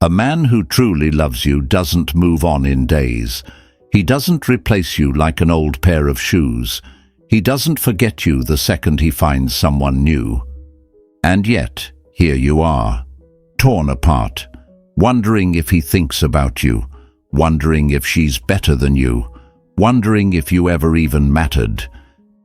A man who truly loves you doesn't move on in days. He doesn't replace you like an old pair of shoes. He doesn't forget you the second he finds someone new. And yet, here you are, torn apart, wondering if he thinks about you, wondering if she's better than you, wondering if you ever even mattered.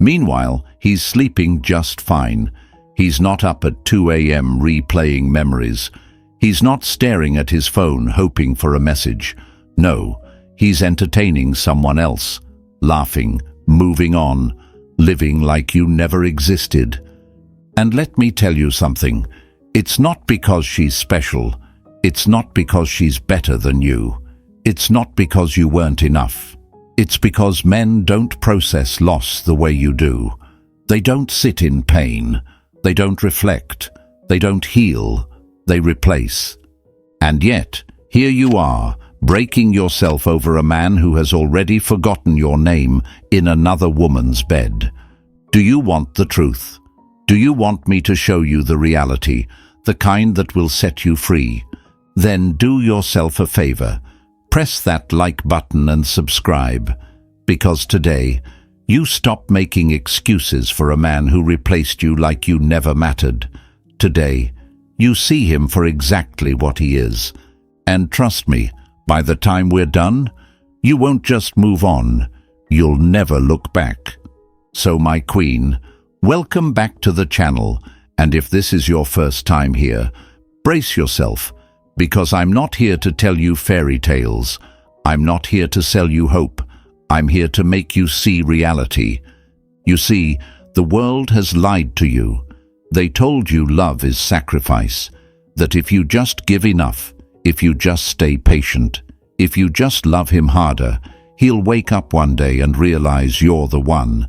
Meanwhile, he's sleeping just fine. He's not up at 2 a.m. replaying memories. He's not staring at his phone hoping for a message. No, he's entertaining someone else, laughing, moving on, living like you never existed. And let me tell you something. It's not because she's special. It's not because she's better than you. It's not because you weren't enough. It's because men don't process loss the way you do. They don't sit in pain. They don't reflect. They don't heal. They replace. And yet, here you are, breaking yourself over a man who has already forgotten your name in another woman's bed. Do you want the truth? Do you want me to show you the reality, the kind that will set you free? Then do yourself a favor. Press that like button and subscribe, because today, you stop making excuses for a man who replaced you like you never mattered. Today, you see him for exactly what he is. And trust me, by the time we're done, you won't just move on, you'll never look back. So my queen, welcome back to the channel, and if this is your first time here, brace yourself, because I'm not here to tell you fairy tales. I'm not here to sell you hope. I'm here to make you see reality. You see, the world has lied to you. They told you love is sacrifice, that if you just give enough, if you just stay patient, if you just love him harder, he'll wake up one day and realize you're the one.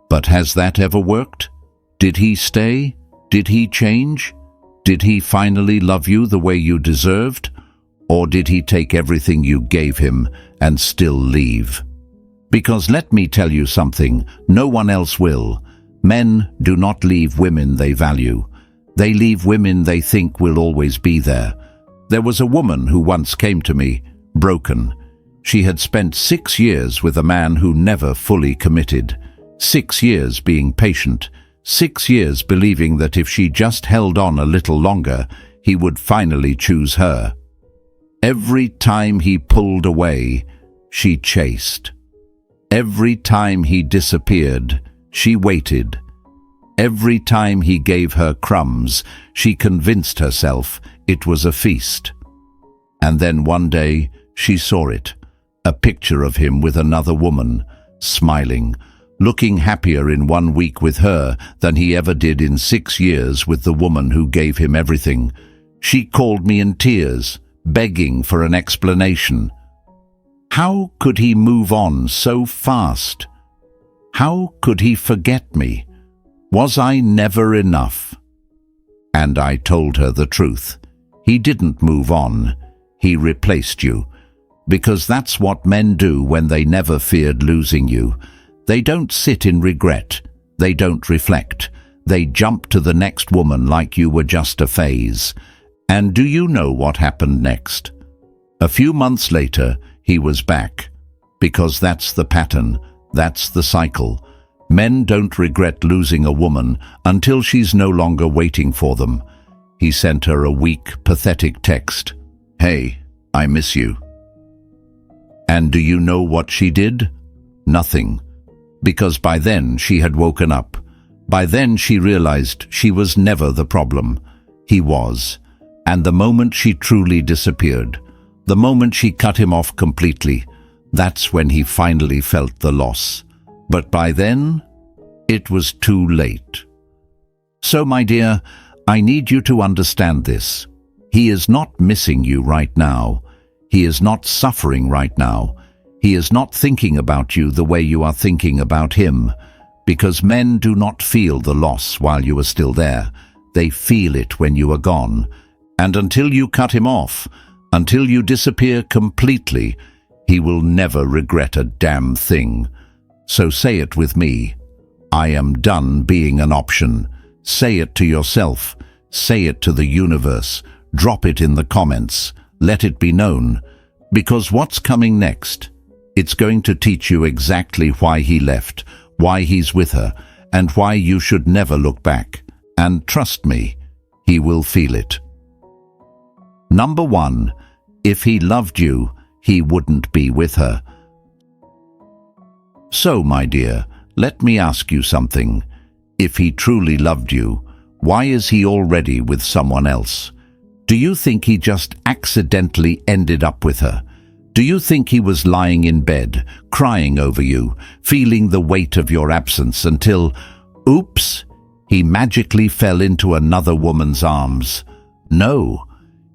But has that ever worked? Did he stay? Did he change? Did he finally love you the way you deserved? Or did he take everything you gave him and still leave? Because let me tell you something, no one else will. Men do not leave women they value. They leave women they think will always be there. There was a woman who once came to me, broken. She had spent 6 years with a man who never fully committed. 6 years being patient. 6 years believing that if she just held on a little longer, he would finally choose her. Every time he pulled away, she chased. Every time he disappeared, she waited. Every time he gave her crumbs, she convinced herself it was a feast. And then one day, she saw it, a picture of him with another woman, smiling, looking happier in 1 week with her than he ever did in 6 years with the woman who gave him everything. She called me in tears, begging for an explanation. How could he move on so fast? How could he forget me? Was I never enough? And I told her the truth. He didn't move on. He replaced you. Because that's what men do when they never feared losing you. They don't sit in regret. They don't reflect. They jump to the next woman like you were just a phase. And do you know what happened next? A few months later, he was back. Because that's the pattern. That's the cycle. Men don't regret losing a woman until she's no longer waiting for them. He sent her a weak, pathetic text. Hey, I miss you. And do you know what she did? Nothing. Because by then she had woken up. By then she realized she was never the problem. He was. And the moment she truly disappeared, the moment she cut him off completely, that's when he finally felt the loss. But by then, it was too late. So, my dear, I need you to understand this. He is not missing you right now. He is not suffering right now. He is not thinking about you the way you are thinking about him. Because men do not feel the loss while you are still there. They feel it when you are gone. And until you cut him off, until you disappear completely, he will never regret a damn thing. So say it with me. I am done being an option. Say it to yourself. Say it to the universe. Drop it in the comments. Let it be known, because what's coming next? It's going to teach you exactly why he left, why he's with her, and why you should never look back. And trust me, he will feel it. Number 1. If he loved you, he wouldn't be with her. So, my dear, let me ask you something. If he truly loved you, why is he already with someone else? Do you think he just accidentally ended up with her? Do you think he was lying in bed, crying over you, feeling the weight of your absence until, oops, he magically fell into another woman's arms? No,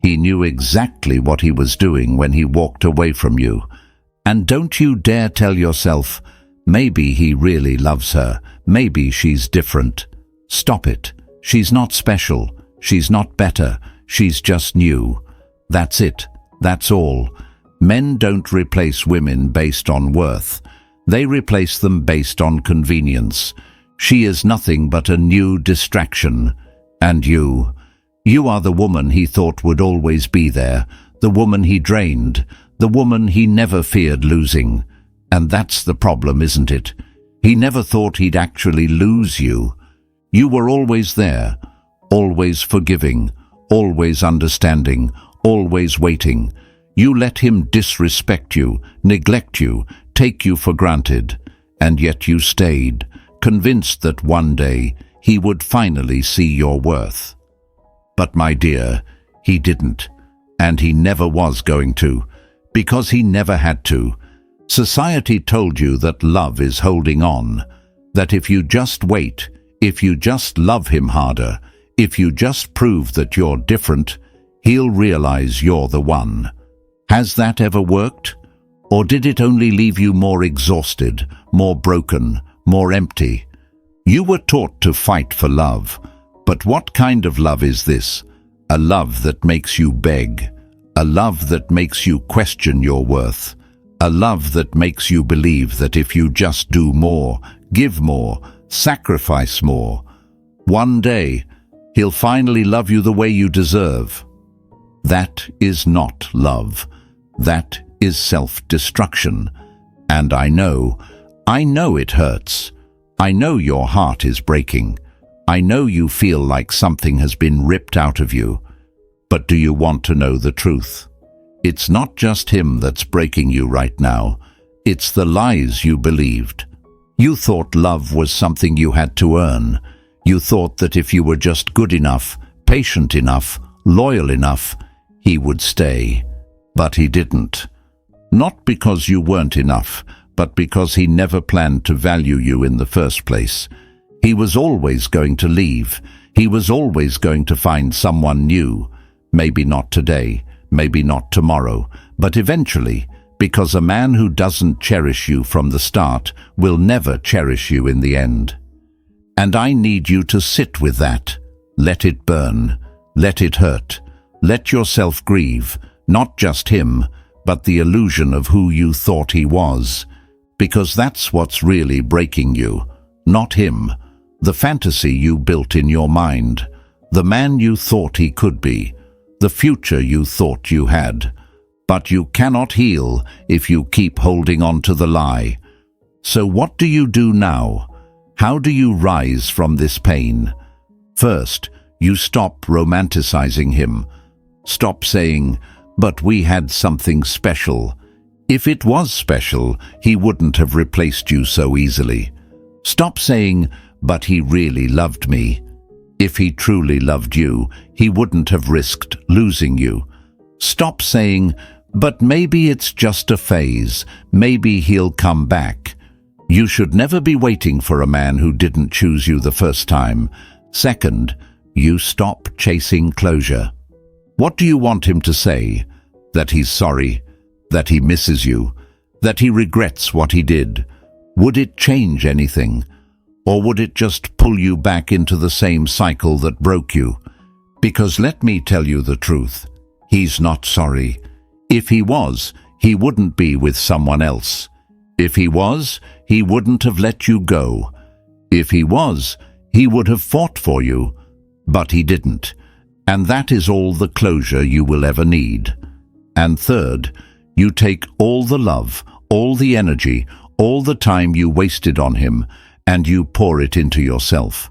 he knew exactly what he was doing when he walked away from you. And don't you dare tell yourself, maybe he really loves her, maybe she's different. Stop it. She's not special. She's not better. She's just new. That's it. That's all. Men don't replace women based on worth. They replace them based on convenience. She is nothing but a new distraction. And you are the woman he thought would always be there, the woman he drained, the woman he never feared losing. And that's the problem, isn't it? He never thought he'd actually lose you. You were always there, always forgiving, always understanding, always waiting. You let him disrespect you, neglect you, take you for granted, and yet you stayed, convinced that one day he would finally see your worth. But my dear, he didn't, and he never was going to, because he never had to. Society told you that love is holding on, that if you just wait, if you just love him harder, if you just prove that you're different, he'll realize you're the one. Has that ever worked? Or did it only leave you more exhausted, more broken, more empty? You were taught to fight for love, but what kind of love is this? A love that makes you beg, a love that makes you question your worth, a love that makes you believe that if you just do more, give more, sacrifice more, one day he'll finally love you the way you deserve. That is not love. That is self-destruction. And I know it hurts. I know your heart is breaking. I know you feel like something has been ripped out of you. But do you want to know the truth? It's not just him that's breaking you right now. It's the lies you believed. You thought love was something you had to earn. You thought that if you were just good enough, patient enough, loyal enough, he would stay. But he didn't. Not because you weren't enough, but because he never planned to value you in the first place. He was always going to leave. He was always going to find someone new. Maybe not today, maybe not tomorrow, but eventually, because a man who doesn't cherish you from the start will never cherish you in the end. And I need you to sit with that. Let it burn. Let it hurt. Let yourself grieve, not just him, but the illusion of who you thought he was. Because that's what's really breaking you, not him. The fantasy you built in your mind, the man you thought he could be, the future you thought you had. But you cannot heal if you keep holding on to the lie. So what do you do now? How do you rise from this pain? First, you stop romanticizing him. Stop saying, "But we had something special." If it was special, he wouldn't have replaced you so easily. Stop saying, "But he really loved me." If he truly loved you, he wouldn't have risked losing you. Stop saying, "But maybe it's just a phase. Maybe he'll come back." You should never be waiting for a man who didn't choose you the first time. Second, you stop chasing closure. What do you want him to say? That he's sorry? That he misses you? That he regrets what he did? Would it change anything? Or would it just pull you back into the same cycle that broke you? Because let me tell you the truth. He's not sorry. If he was, he wouldn't be with someone else. If he was, he wouldn't have let you go. If he was, he would have fought for you. But he didn't. And that is all the closure you will ever need. And third, you take all the love, all the energy, all the time you wasted on him, and you pour it into yourself.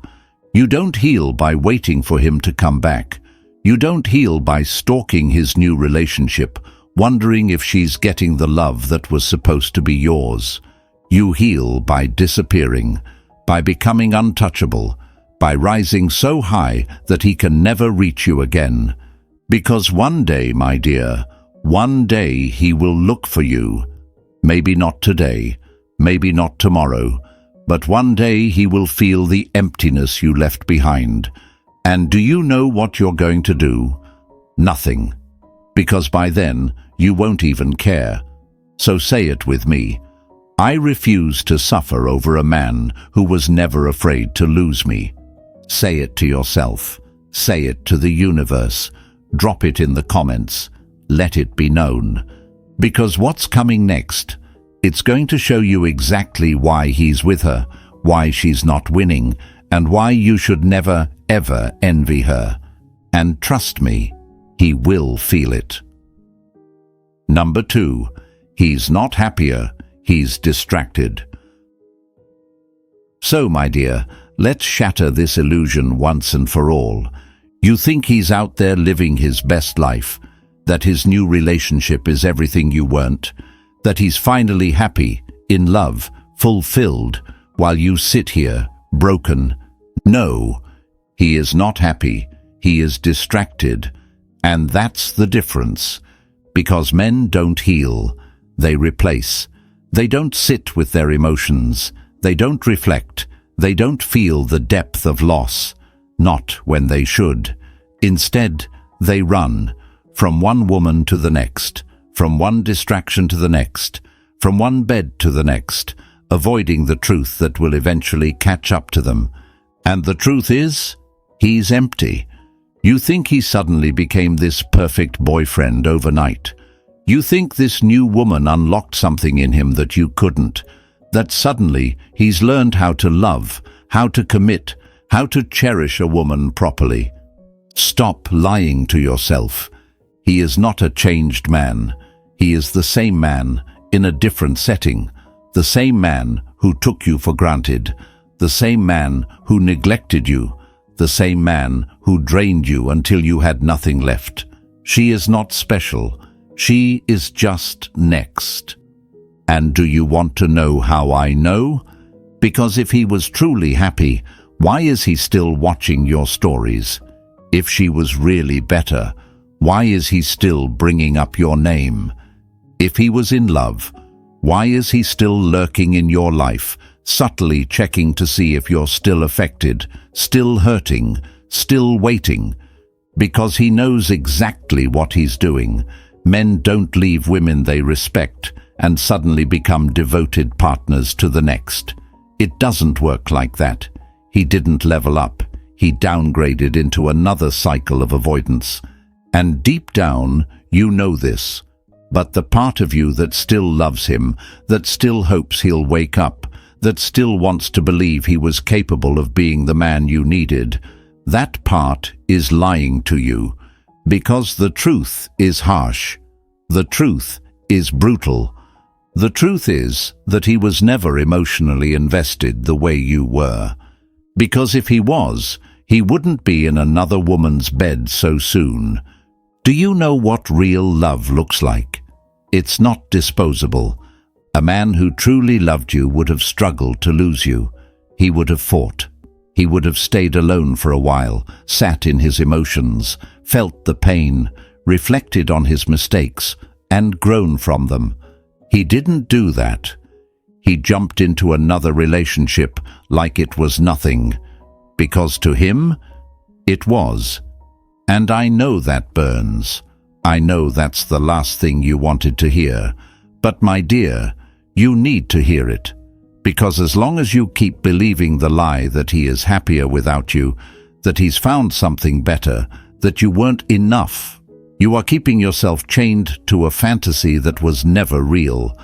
You don't heal by waiting for him to come back. You don't heal by stalking his new relationship, wondering if she's getting the love that was supposed to be yours. You heal by disappearing, by becoming untouchable, by rising so high that he can never reach you again. Because one day, my dear, one day he will look for you. Maybe not today, maybe not tomorrow, but one day he will feel the emptiness you left behind. And do you know what you're going to do? Nothing. Because by then, you won't even care. So say it with me. I refuse to suffer over a man who was never afraid to lose me. Say it to yourself. Say it to the universe. Drop it in the comments. Let it be known. Because what's coming next? It's going to show you exactly why he's with her, why she's not winning, and why you should never, ever envy her. And trust me, he will feel it. Number 2, he's not happier, he's distracted. So, my dear, let's shatter this illusion once and for all. You think he's out there living his best life, that his new relationship is everything you weren't, that he's finally happy, in love, fulfilled, while you sit here, broken. No, he is not happy, he is distracted, and that's the difference. Because men don't heal, they replace. They don't sit with their emotions, they don't reflect, they don't feel the depth of loss, not when they should. Instead, they run, from one woman to the next, from one distraction to the next, from one bed to the next, avoiding the truth that will eventually catch up to them. And the truth is, he's empty. You think he suddenly became this perfect boyfriend overnight. You think this new woman unlocked something in him that you couldn't, that suddenly he's learned how to love, how to commit, how to cherish a woman properly. Stop lying to yourself. He is not a changed man. He is the same man in a different setting, the same man who took you for granted, the same man who neglected you, the same man who drained you until you had nothing left. She is not special. She is just next. And do you want to know how I know? Because if he was truly happy, why is he still watching your stories? If she was really better, why is he still bringing up your name? If he was in love, why is he still lurking in your life, subtly checking to see if you're still affected, still hurting, still waiting? Because he knows exactly what he's doing. Men don't leave women they respect and suddenly become devoted partners to the next. It doesn't work like that. He didn't level up. He downgraded into another cycle of avoidance. And deep down, you know this. But the part of you that still loves him, that still hopes he'll wake up, that still wants to believe he was capable of being the man you needed, that part is lying to you. Because the truth is harsh. The truth is brutal. The truth is that he was never emotionally invested the way you were. Because if he was, he wouldn't be in another woman's bed so soon. Do you know what real love looks like? It's not disposable. A man who truly loved you would have struggled to lose you. He would have fought. He would have stayed alone for a while, sat in his emotions, felt the pain, reflected on his mistakes, and grown from them. He didn't do that. He jumped into another relationship like it was nothing, because to him, it was. And I know that burns. I know that's the last thing you wanted to hear. But my dear, you need to hear it. Because as long as you keep believing the lie that he is happier without you, that he's found something better, that you weren't enough, you are keeping yourself chained to a fantasy that was never real.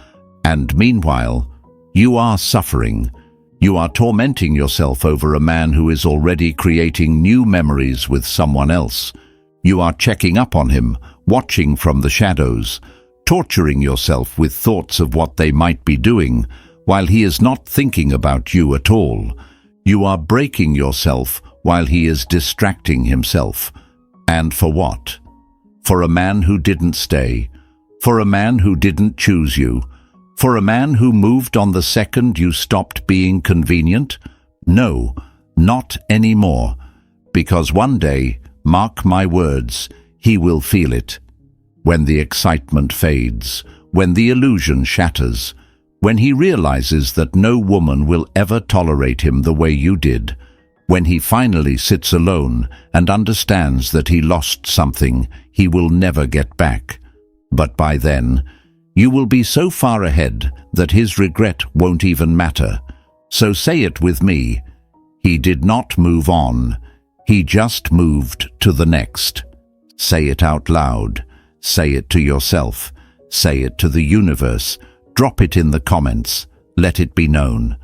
And meanwhile, you are suffering. You are tormenting yourself over a man who is already creating new memories with someone else. You are checking up on him, watching from the shadows, torturing yourself with thoughts of what they might be doing, while he is not thinking about you at all. You are breaking yourself while he is distracting himself. And for what? For a man who didn't stay, for a man who didn't choose you, for a man who moved on the second you stopped being convenient? No, not anymore. Because one day, mark my words, he will feel it. When the excitement fades, when the illusion shatters, when he realizes that no woman will ever tolerate him the way you did, when he finally sits alone and understands that he lost something he will never get back. But by then, you will be so far ahead that his regret won't even matter. So say it with me. He did not move on. He just moved to the next. Say it out loud. Say it to yourself. Say it to the universe. Drop it in the comments. Let it be known.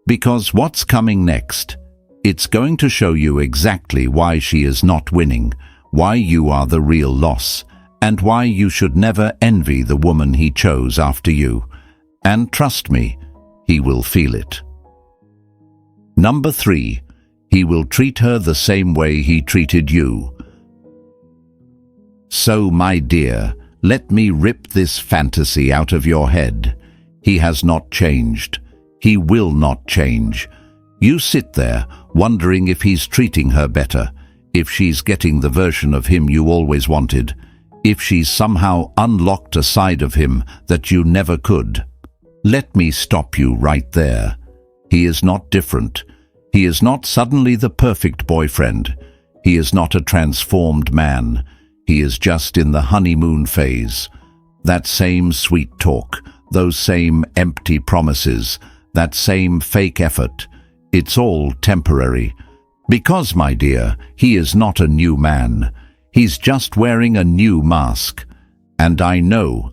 Because what's coming next? It's going to show you exactly why she is not winning, why you are the real loss, and why you should never envy the woman he chose after you. And trust me, he will feel it. Number 3, he will treat her the same way he treated you. So, my dear, let me rip this fantasy out of your head. He has not changed. He will not change. You sit there, wondering if he's treating her better, if she's getting the version of him you always wanted, if she's somehow unlocked a side of him that you never could. Let me stop you right there. He is not different. He is not suddenly the perfect boyfriend. He is not a transformed man. He is just in the honeymoon phase. That same sweet talk, those same empty promises, that same fake effort. It's all temporary. Because, my dear, he is not a new man. He's just wearing a new mask. And I know,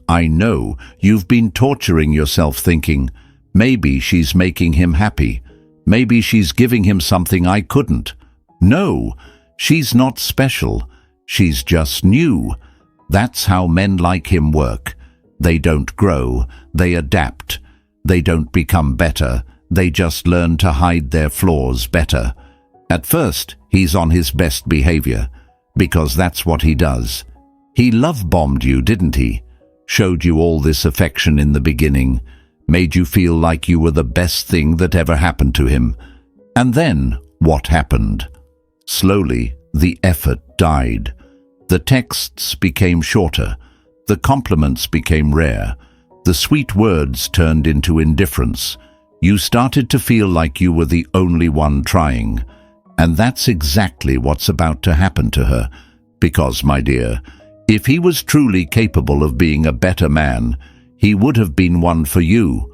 you've been torturing yourself thinking, maybe she's making him happy. Maybe she's giving him something I couldn't. No, she's not special. She's just new. That's how men like him work. They don't grow, they adapt. They don't become better. They just learn to hide their flaws better. At first, he's on his best behavior, because that's what he does. He love-bombed you, didn't he? Showed you all this affection in the beginning, made you feel like you were the best thing that ever happened to him. And then, what happened? Slowly, the effort died. The texts became shorter. The compliments became rare. The sweet words turned into indifference. You started to feel like you were the only one trying. And that's exactly what's about to happen to her. Because, my dear, if he was truly capable of being a better man, he would have been one for you.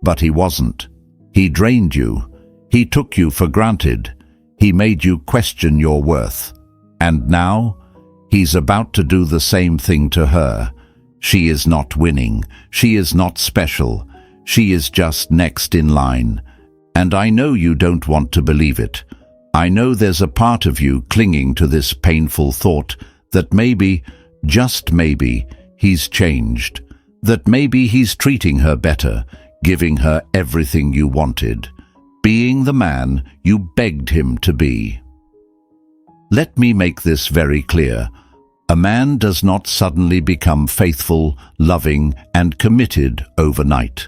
But he wasn't. He drained you. He took you for granted. He made you question your worth. And now, he's about to do the same thing to her. She is not winning. She is not special. She is just next in line. And I know you don't want to believe it. I know there's a part of you clinging to this painful thought that maybe, just maybe, he's changed. That maybe he's treating her better, giving her everything you wanted, being the man you begged him to be. Let me make this very clear. A man does not suddenly become faithful, loving, and committed overnight.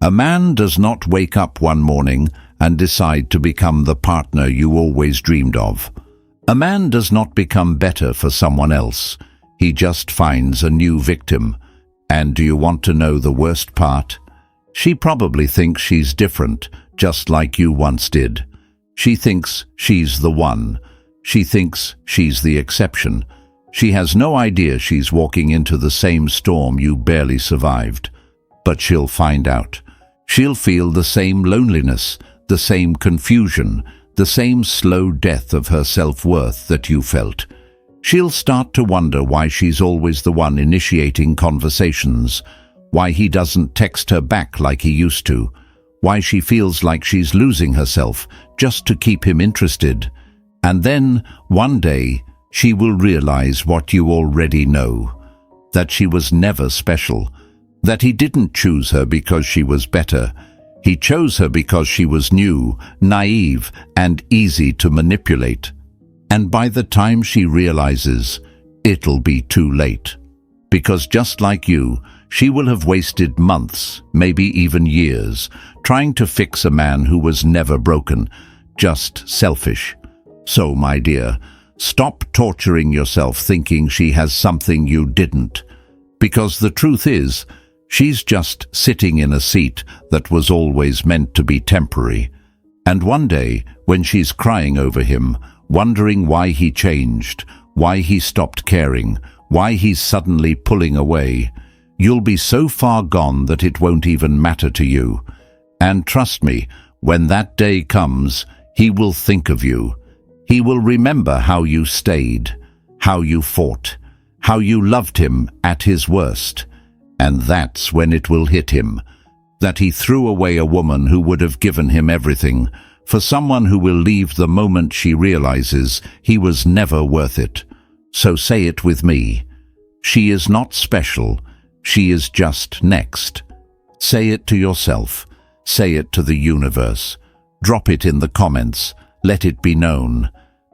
A man does not wake up one morning and decide to become the partner you always dreamed of. A man does not become better for someone else. He just finds a new victim. And do you want to know the worst part? She probably thinks she's different, just like you once did. She thinks she's the one. She thinks she's the exception. She has no idea she's walking into the same storm you barely survived. But she'll find out. She'll feel the same loneliness, the same confusion, the same slow death of her self-worth that you felt. She'll start to wonder why she's always the one initiating conversations, why he doesn't text her back like he used to, why she feels like she's losing herself just to keep him interested. And then, one day, she will realize what you already know. that she was never special, that he didn't choose her because she was better. He chose her because she was new, naive, and easy to manipulate. And by the time she realizes, it'll be too late. Because just like you, she will have wasted months, maybe even years, trying to fix a man who was never broken, just selfish. So, my dear, stop torturing yourself thinking she has something you didn't. Because the truth is, she's just sitting in a seat that was always meant to be temporary. And one day, when she's crying over him, wondering why he changed, why he stopped caring, why he's suddenly pulling away, you'll be so far gone that it won't even matter to you. And trust me, when that day comes, he will think of you. He will remember how you stayed, how you fought, how you loved him at his worst. And that's when it will hit him, that he threw away a woman who would have given him everything, for someone who will leave the moment she realizes he was never worth it. So say it with me. She is not special. She is just next. Say it to yourself. Say it to the universe. Drop it in the comments. Let it be known.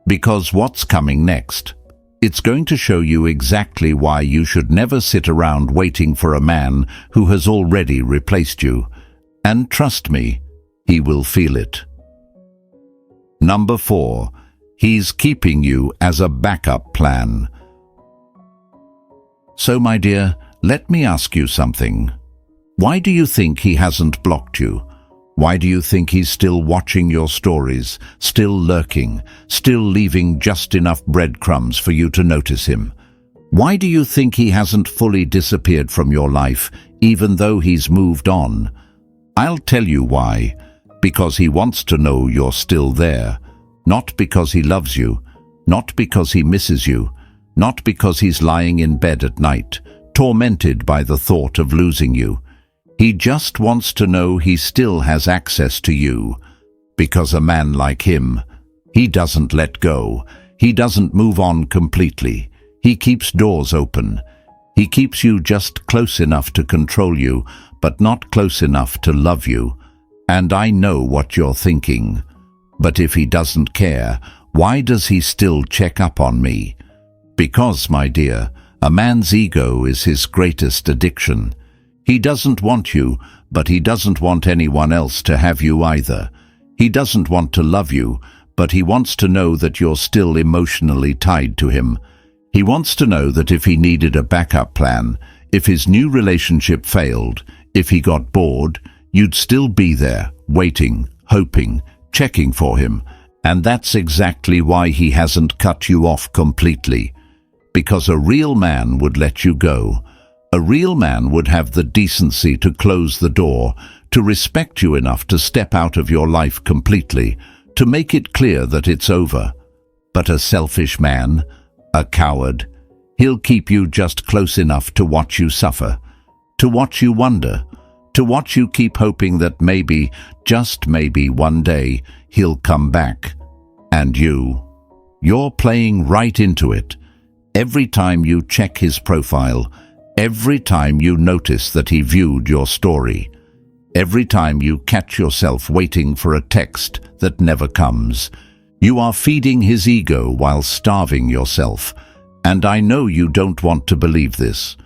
Because what's coming next? It's going to show you exactly why you should never sit around waiting for a man who has already replaced you. And trust me, he will feel it. Number 4. He's keeping you as a backup plan. So, my dear, let me ask you something. Why do you think he hasn't blocked you? Why do you think he's still watching your stories, still lurking, still leaving just enough breadcrumbs for you to notice him? Why do you think he hasn't fully disappeared from your life, even though he's moved on? I'll tell you why. Because he wants to know you're still there. Not because he loves you, not because he misses you, not because he's lying in bed at night, tormented by the thought of losing you. He just wants to know he still has access to you. Because a man like him, he doesn't let go. He doesn't move on completely. He keeps doors open. He keeps you just close enough to control you, but not close enough to love you. And I know what you're thinking. But if he doesn't care, why does he still check up on me? Because, my dear, a man's ego is his greatest addiction. He doesn't want you, but he doesn't want anyone else to have you either. He doesn't want to love you, but he wants to know that you're still emotionally tied to him. He wants to know that if he needed a backup plan, if his new relationship failed, if he got bored, you'd still be there, waiting, hoping, checking for him. And that's exactly why he hasn't cut you off completely. Because a real man would let you go. A real man would have the decency to close the door, to respect you enough to step out of your life completely, to make it clear that it's over. But a selfish man, a coward, he'll keep you just close enough to watch you suffer, to watch you wonder, to watch you keep hoping that maybe, just maybe one day, he'll come back. And you're playing right into it. Every time you check his profile, every time you notice that he viewed your story, every time you catch yourself waiting for a text that never comes, you are feeding his ego while starving yourself. And I know you don't want to believe this.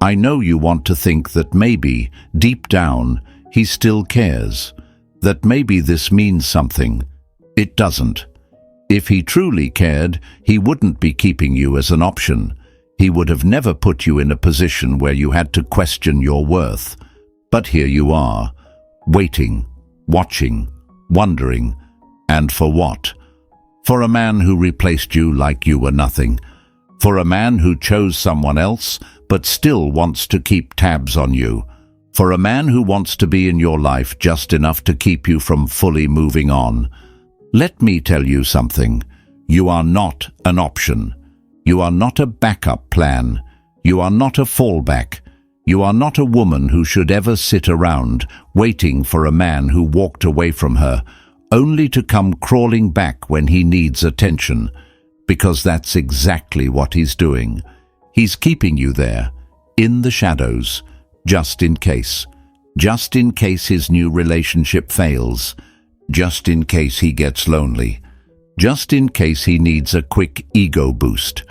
I know you want to think that maybe, deep down, he still cares, that maybe this means something. It doesn't. If he truly cared, he wouldn't be keeping you as an option. He would have never put you in a position where you had to question your worth. But here you are, waiting, watching, wondering. And for what? For a man who replaced you like you were nothing. For a man who chose someone else, but still wants to keep tabs on you. For a man who wants to be in your life just enough to keep you from fully moving on. Let me tell you something. You are not an option. You are not a backup plan. You are not a fallback. You are not a woman who should ever sit around waiting for a man who walked away from her, only to come crawling back when he needs attention. Because that's exactly what he's doing. He's keeping you there. in the shadows, just in case. Just in case his new relationship fails. Just in case he gets lonely. Just in case he needs a quick ego boost.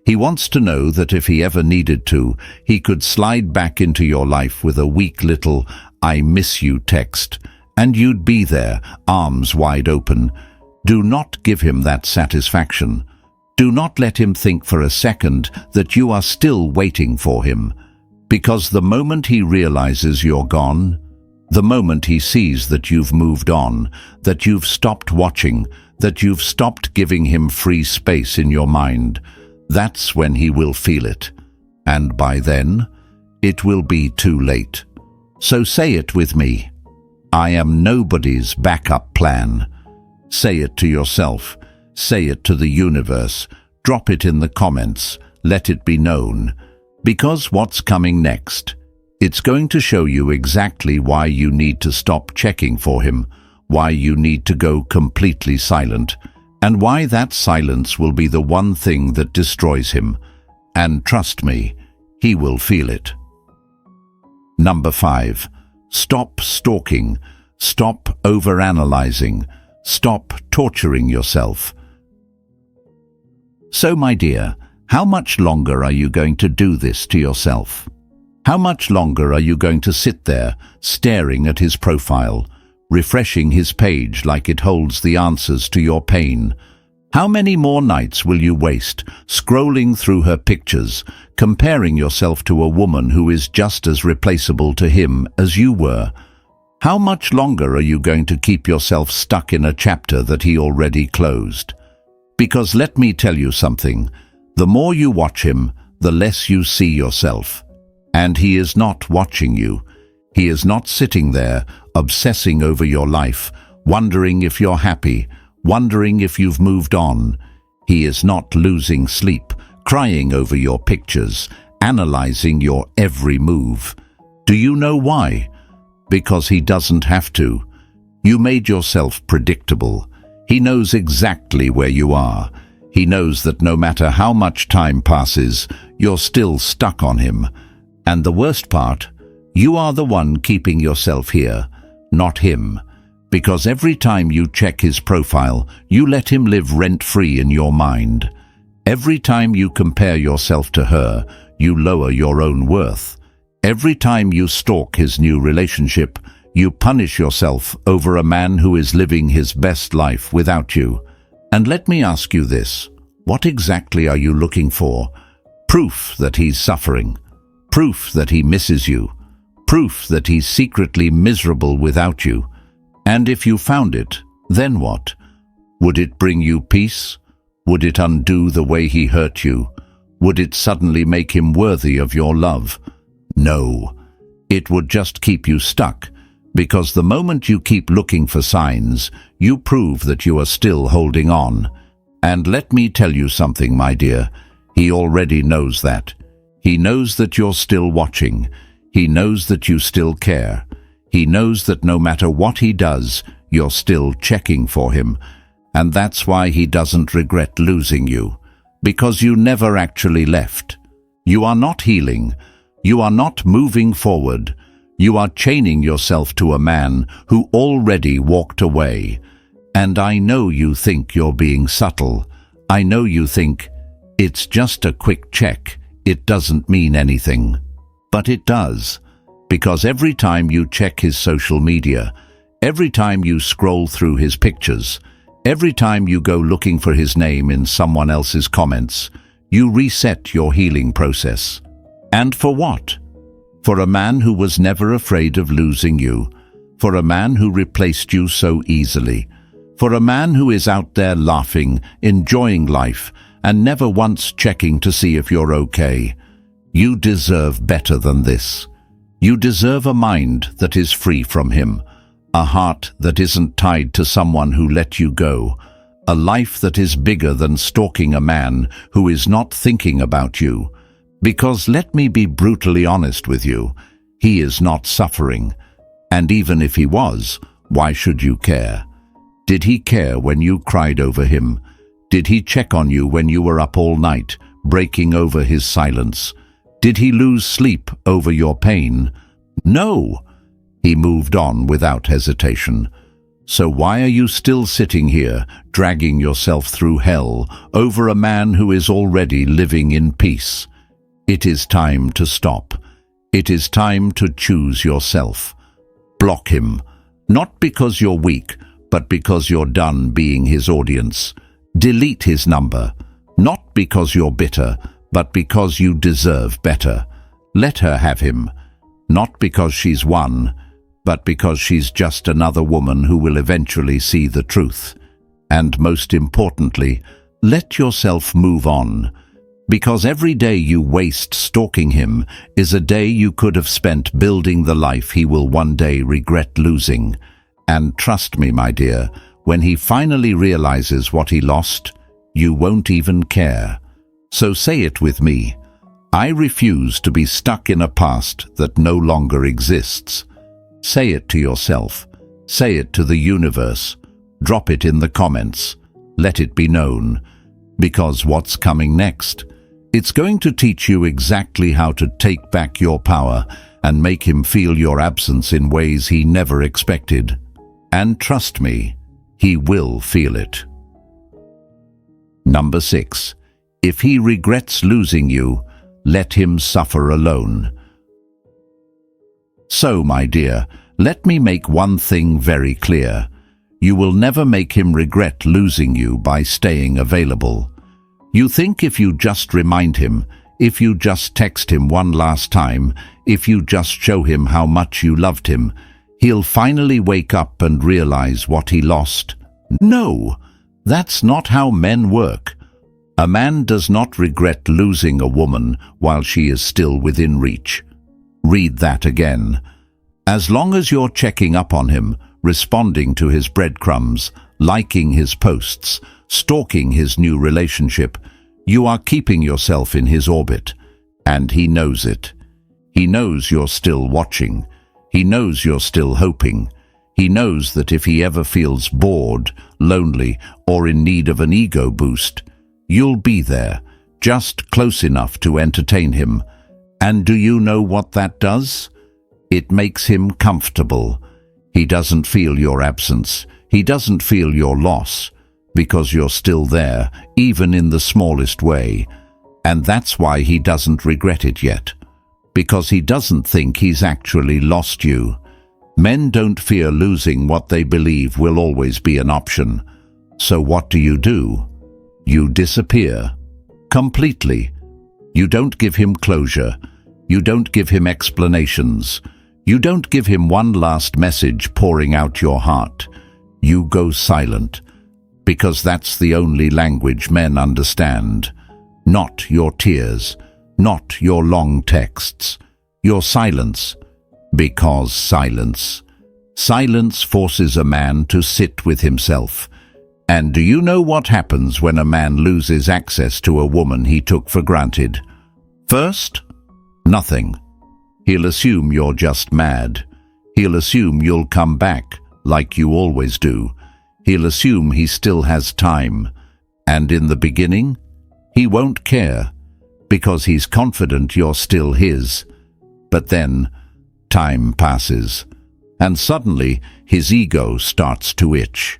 He wants to know that if he ever needed to, he could slide back into your life with a weak little "I miss you" text, and you'd be there, arms wide open. Do not give him that satisfaction. Do not let him think for a second that you are still waiting for him. Because the moment he realizes you're gone, the moment he sees that you've moved on, that you've stopped watching, that you've stopped giving him free space in your mind, that's when he will feel it. And by then, it will be too late. So say it with me. I am nobody's backup plan. Say it to yourself. Say it to the universe. Drop it in the comments. Let it be known. Because what's coming next? It's going to show you exactly why you need to stop checking for him, why you need to go completely silent, and why that silence will be the one thing that destroys him. And trust me, he will feel it. Number 5. Stop stalking. Stop overanalyzing. Stop torturing yourself. So, my dear, how much longer are you going to do this to yourself? How much longer are you going to sit there, staring at his profile, refreshing his page like it holds the answers to your pain? How many more nights will you waste scrolling through her pictures, comparing yourself to a woman who is just as replaceable to him as you were? How much longer are you going to keep yourself stuck in a chapter that he already closed? Because let me tell you something, the more you watch him, the less you see yourself. And he is not watching you. He is not sitting there, obsessing over your life, wondering if you're happy, wondering if you've moved on. He is not losing sleep, crying over your pictures, analyzing your every move. Do you know why? Because he doesn't have to. You made yourself predictable. He knows exactly where you are. He knows that no matter how much time passes, you're still stuck on him. And the worst part, you are the one keeping yourself here, not him. Because every time you check his profile, you let him live rent-free in your mind. Every time you compare yourself to her, you lower your own worth. Every time you stalk his new relationship, you punish yourself over a man who is living his best life without you. And let me ask you this, what exactly are you looking for? Proof that he's suffering. Proof that he misses you. Proof that he's secretly miserable without you. And if you found it, then what? Would it bring you peace? Would it undo the way he hurt you? Would it suddenly make him worthy of your love? No. It would just keep you stuck, because the moment you keep looking for signs, you prove that you are still holding on. And let me tell you something, my dear. He already knows that. He knows that you're still watching. He knows that you still care. He knows that no matter what he does, you're still checking for him. And that's why he doesn't regret losing you. Because you never actually left. You are not healing. You are not moving forward. You are chaining yourself to a man who already walked away. And I know you think you're being subtle. I know you think, it's just a quick check. It doesn't mean anything. But it does. Because every time you check his social media, every time you scroll through his pictures, every time you go looking for his name in someone else's comments, you reset your healing process. And for what? For a man who was never afraid of losing you. For a man who replaced you so easily. For a man who is out there laughing, enjoying life, and never once checking to see if you're okay. You deserve better than this. You deserve a mind that is free from him, a heart that isn't tied to someone who let you go, a life that is bigger than stalking a man who is not thinking about you. Because let me be brutally honest with you, he is not suffering. And even if he was, why should you care? Did he care when you cried over him? Did he check on you when you were up all night, breaking over his silence? Did he lose sleep over your pain? No. He moved on without hesitation. So why are you still sitting here, dragging yourself through hell over a man who is already living in peace? It is time to stop. It is time to choose yourself. Block him, not because you're weak, but because you're done being his audience. Delete his number, not because you're bitter, but because you deserve better. Let her have him, not because she's won, but because she's just another woman who will eventually see the truth. And most importantly, let yourself move on, because every day you waste stalking him is a day you could have spent building the life he will one day regret losing. And trust me, my dear, when he finally realizes what he lost, you won't even care. So say it with me. I refuse to be stuck in a past that no longer exists. Say it to yourself. Say it to the universe. Drop it in the comments. Let it be known. Because what's coming next? It's going to teach you exactly how to take back your power and make him feel your absence in ways he never expected. And trust me, he will feel it. Number 6. If he regrets losing you, let him suffer alone. So, my dear, let me make one thing very clear. You will never make him regret losing you by staying available. You think if you just remind him, if you just text him one last time, if you just show him how much you loved him, he'll finally wake up and realize what he lost? No, that's not how men work. A man does not regret losing a woman while she is still within reach. Read that again. As long as you're checking up on him, responding to his breadcrumbs, liking his posts, stalking his new relationship, you are keeping yourself in his orbit. And he knows it. He knows you're still watching. He knows you're still hoping. He knows that if he ever feels bored, lonely, or in need of an ego boost, you'll be there, just close enough to entertain him. And do you know what that does? It makes him comfortable. He doesn't feel your absence. He doesn't feel your loss, because you're still there, even in the smallest way. And that's why he doesn't regret it yet, because he doesn't think he's actually lost you. Men don't fear losing what they believe will always be an option. So what do? You disappear. Completely. You don't give him closure. You don't give him explanations. You don't give him one last message pouring out your heart. You go silent, because that's the only language men understand. Not your tears, not your long texts, your silence. Because silence. Silence forces a man to sit with himself. And do you know what happens when a man loses access to a woman he took for granted? First, nothing. He'll assume you're just mad. He'll assume you'll come back, like you always do. He'll assume he still has time. And in the beginning, he won't care, because he's confident you're still his. But then, time passes, and suddenly his ego starts to itch.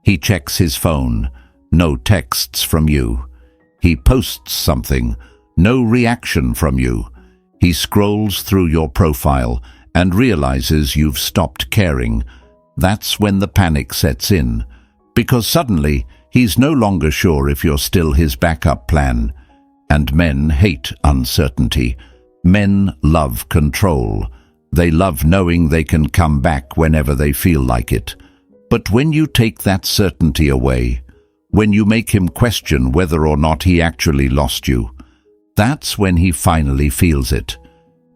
He checks his phone, no texts from you. He posts something, no reaction from you. He scrolls through your profile and realizes you've stopped caring. That's when the panic sets in, because suddenly he's no longer sure if you're still his backup plan. And men hate uncertainty. Men love control. They love knowing they can come back whenever they feel like it. But when you take that certainty away, when you make him question whether or not he actually lost you, that's when he finally feels it.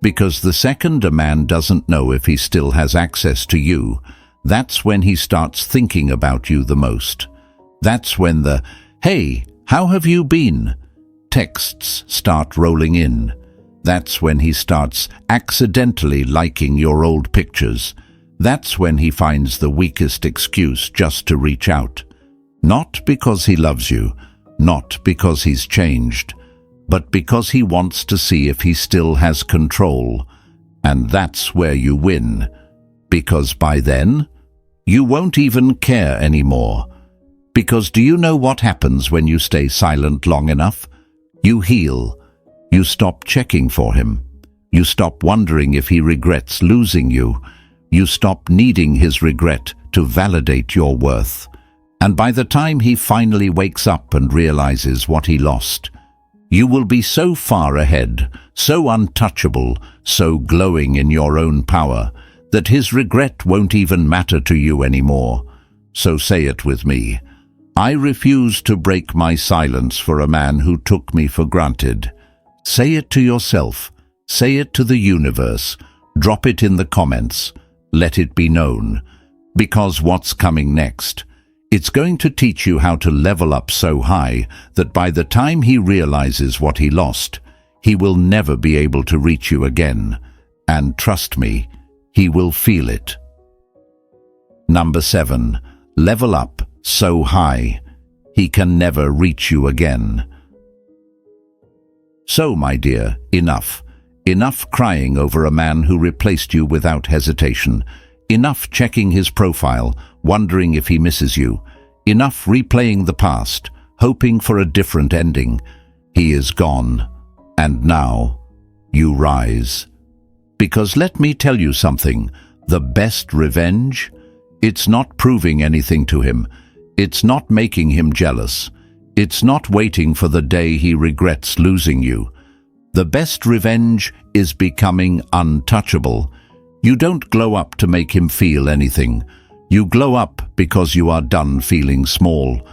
Because the second a man doesn't know if he still has access to you, that's when he starts thinking about you the most. That's when the, "Hey, how have you been?" texts start rolling in. That's when he starts accidentally liking your old pictures. That's when he finds the weakest excuse just to reach out. Not because he loves you, not because he's changed, but because he wants to see if he still has control. And that's where you win, because by then, you won't even care anymore. Because do you know what happens when you stay silent long enough? You heal. You stop checking for him. You stop wondering if he regrets losing you. You stop needing his regret to validate your worth. And by the time he finally wakes up and realizes what he lost, you will be so far ahead, so untouchable, so glowing in your own power, that his regret won't even matter to you anymore. So say it with me. I refuse to break my silence for a man who took me for granted. Say it to yourself. Say it to the universe. Drop it in the comments. Let it be known. Because what's coming next? It's going to teach you how to level up so high that by the time he realizes what he lost, he will never be able to reach you again. And trust me, he will feel it. Number 7. Level up so high, he can never reach you again. So, my dear, enough. Enough crying over a man who replaced you without hesitation. Enough checking his profile, wondering if he misses you. Enough replaying the past, hoping for a different ending. He is gone. And now, you rise. Because let me tell you something, the best revenge? It's not proving anything to him. It's not making him jealous. It's not waiting for the day he regrets losing you. The best revenge is becoming untouchable. You don't glow up to make him feel anything. You glow up because you are done feeling small.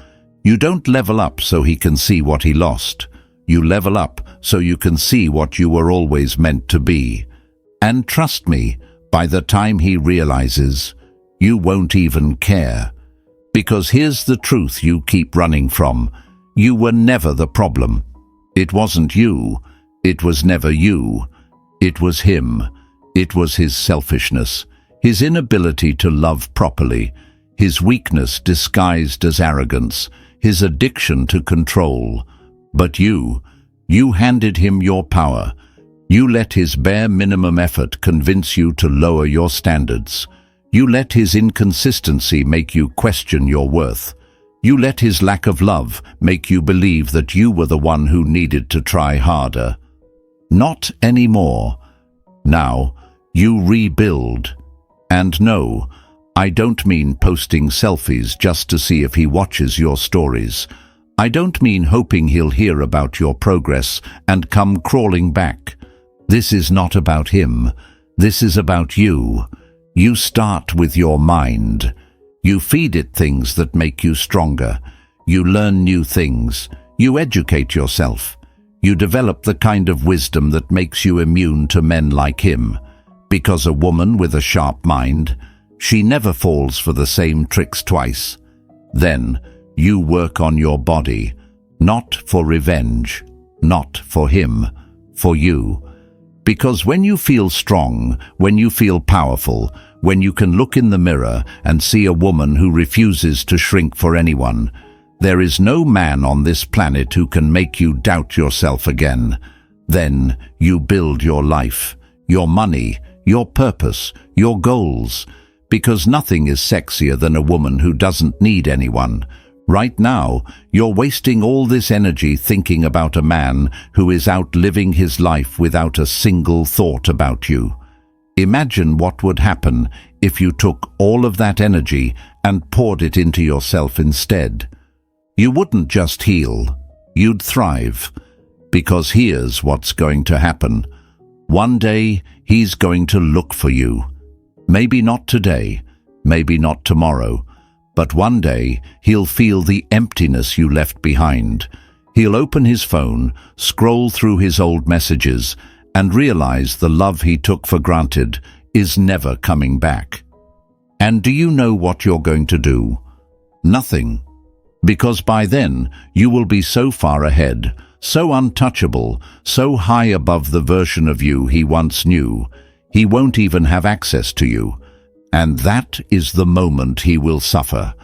You don't level up so he can see what he lost. You level up so you can see what you were always meant to be. And trust me, by the time he realizes, you won't even care. Because here's the truth you keep running from. You were never the problem. It wasn't you. It was never you. It was him. It was his selfishness, his inability to love properly, his weakness disguised as arrogance, his addiction to control. But you handed him your power. You let his bare minimum effort convince you to lower your standards. You let his inconsistency make you question your worth. You let his lack of love make you believe that you were the one who needed to try harder. Not anymore. Now, you rebuild. And no, I don't mean posting selfies just to see if he watches your stories. I don't mean hoping he'll hear about your progress and come crawling back. This is not about him. This is about you. You start with your mind. You feed it things that make you stronger. You learn new things. You educate yourself. You develop the kind of wisdom that makes you immune to men like him. Because a woman with a sharp mind, she never falls for the same tricks twice. Then, you work on your body, not for revenge, not for him, for you. Because when you feel strong, when you feel powerful, when you can look in the mirror and see a woman who refuses to shrink for anyone, there is no man on this planet who can make you doubt yourself again. Then you build your life, your money, your purpose, your goals, because nothing is sexier than a woman who doesn't need anyone. Right now, you're wasting all this energy thinking about a man who is out living his life without a single thought about you. Imagine what would happen if you took all of that energy and poured it into yourself instead. You wouldn't just heal, you'd thrive. Because here's what's going to happen. One day, he's going to look for you. Maybe not today, maybe not tomorrow, but one day he'll feel the emptiness you left behind. He'll open his phone, scroll through his old messages, and realize the love he took for granted is never coming back. And do you know what you're going to do? Nothing. Because by then, you will be so far ahead, so untouchable, so high above the version of you he once knew, he won't even have access to you. And that is the moment he will suffer.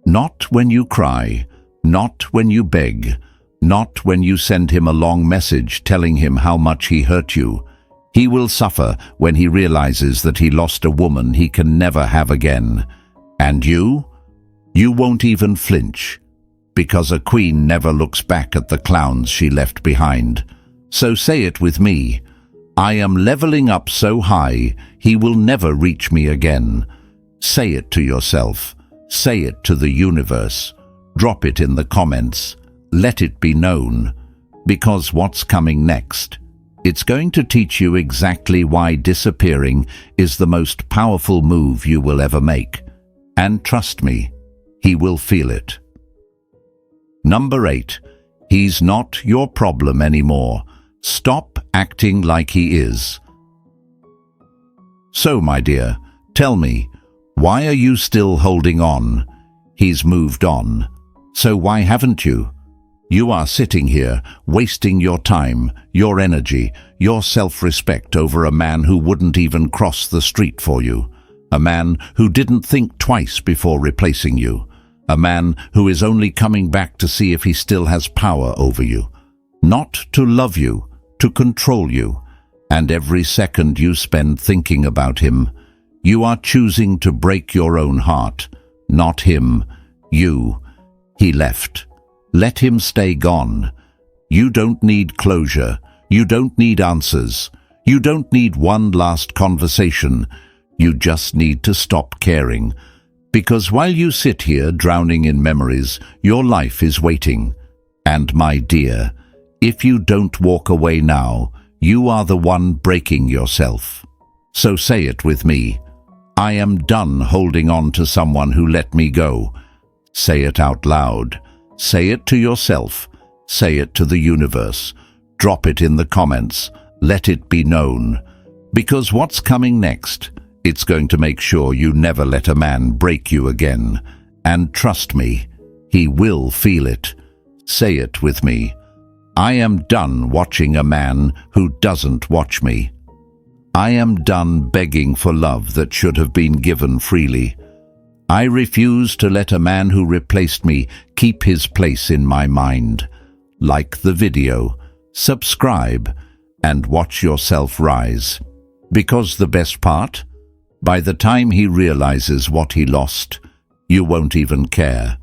Not when you cry, not when you beg, Not when you send him a long message telling him how much he hurt you. He will suffer when he realizes that he lost a woman he can never have again. And you? You won't even flinch, because a queen never looks back at the clowns she left behind. So say it with me. I am leveling up so high, he will never reach me again. Say it to yourself. Say it to the universe. Drop it in the comments. Let it be known. Because what's coming next? It's going to teach you exactly why disappearing is the most powerful move you will ever make. And trust me, he will feel it. Number 8. He's not your problem anymore. Stop acting like he is. So, my dear, tell me, why are you still holding on? He's moved on. So why haven't you? You are sitting here, wasting your time, your energy, your self-respect over a man who wouldn't even cross the street for you. A man who didn't think twice before replacing you. A man who is only coming back to see if he still has power over you. Not to love you, to control you. And every second you spend thinking about him, you are choosing to break your own heart. Not him, you. He left. Let him stay gone. You don't need closure. You don't need answers. You don't need one last conversation. You just need to stop caring. Because while you sit here drowning in memories, your life is waiting. And my dear, if you don't walk away now, you are the one breaking yourself. So say it with me. I am done holding on to someone who let me go. Say it out loud. Say it to yourself. Say it to the universe. Drop it in the comments. Let it be known. Because what's coming next? It's going to make sure you never let a man break you again. And trust me, he will feel it. Say it with me. I am done watching a man who doesn't watch me. I am done begging for love that should have been given freely. I refuse to let a man who replaced me keep his place in my mind. Like the video, subscribe, and watch yourself rise. Because the best part? By the time he realizes what he lost, you won't even care.